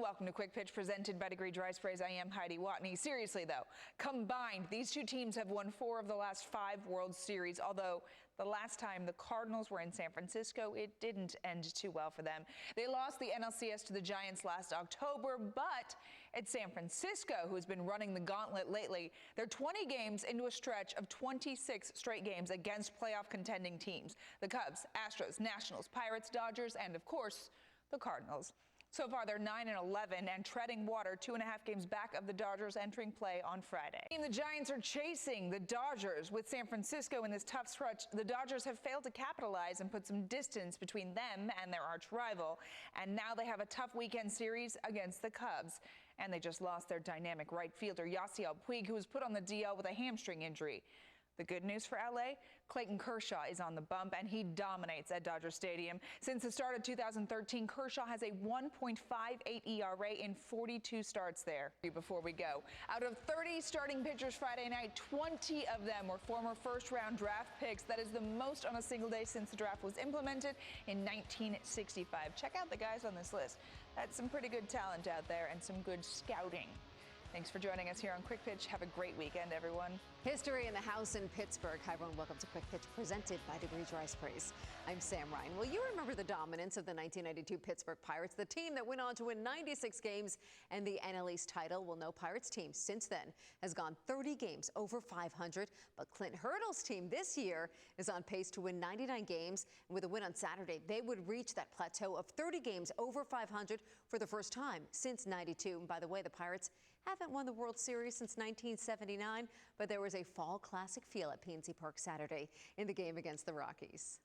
Welcome to Quick Pitch presented by Degree Dry Sprays. I am Heidi Watney. Seriously though, combined, these two teams have won 4 of the last 5 World Series, although the last time the Cardinals were in San Francisco, it didn't end too well for them. They lost the NLCS to the Giants last October, but it's San Francisco who's been running the gauntlet lately. They're 20 games into a stretch of 26 straight games against playoff contending teams. The Cubs, Astros, Nationals, Pirates, Dodgers, and of course, the Cardinals. So far, they're 9-11 and treading water 2.5 games back of the Dodgers entering play on Friday. The Giants are chasing the Dodgers with San Francisco in this tough stretch. The Dodgers have failed to capitalize and put some distance between them and their arch rival. And now they have a tough weekend series against the Cubs. And they just lost their dynamic right fielder, Yasiel Puig, who was put on the DL with a hamstring injury. The good news for LA, Clayton Kershaw is on the bump and he dominates at Dodger Stadium. Since the start of 2013, Kershaw has a 1.58 ERA in 42 starts there. Before we go, out of 30 starting pitchers Friday night, 20 of them were former first-round draft picks. That is the most on a single day since the draft was implemented in 1965. Check out the guys on this list. That's some pretty good talent out there and some good scouting. Thanks for joining us here on Quick Pitch. Have a great weekend, everyone. History in the house in Pittsburgh. Hi, everyone. Welcome to Quick Pitch, presented by Degree Dry Sprays. I'm Sam Ryan. Well, you remember the dominance of the 1992 Pittsburgh Pirates, the team that went on to win 96 games and the NL East title. Well, no Pirates team since then has gone 30 games over 500. But Clint Hurdle's team this year is on pace to win 99 games. And with a win on Saturday, they would reach that plateau of 30 games over 500 for the first time since 92. And by the way, the Pirates haven't won the World Series since 1979, but there was a fall classic feel at PNC Park Saturday in the game against the Rockies.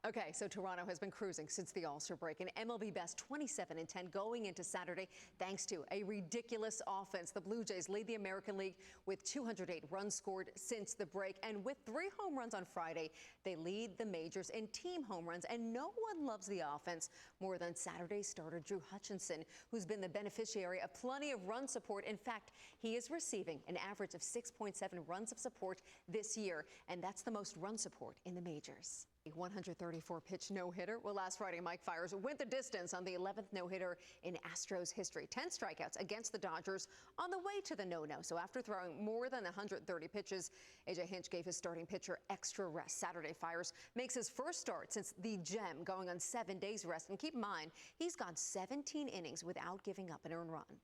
Okay, so Toronto has been cruising since the All-Star break, an MLB best 27-10 going into Saturday thanks to a ridiculous offense. The Blue Jays lead the American League with 208 runs scored since the break, and with 3 home runs on Friday, they lead the majors in team home runs, and no one loves the offense more than Saturday starter Drew Hutchinson, who's been the beneficiary of plenty of run support. In fact, he is receiving an average of 6.7 runs of support this year, and that's the most run support in the majors. 134-pitch no-hitter. Well, last Friday, Mike Fiers went the distance on the 11th no-hitter in Astros history. 10 strikeouts against the Dodgers on the way to the no-no. So after throwing more than 130 pitches, A.J. Hinch gave his starting pitcher extra rest. Saturday, Fiers makes his first start since the Gem going on 7 days rest. And keep in mind, he's gone 17 innings without giving up an earned run.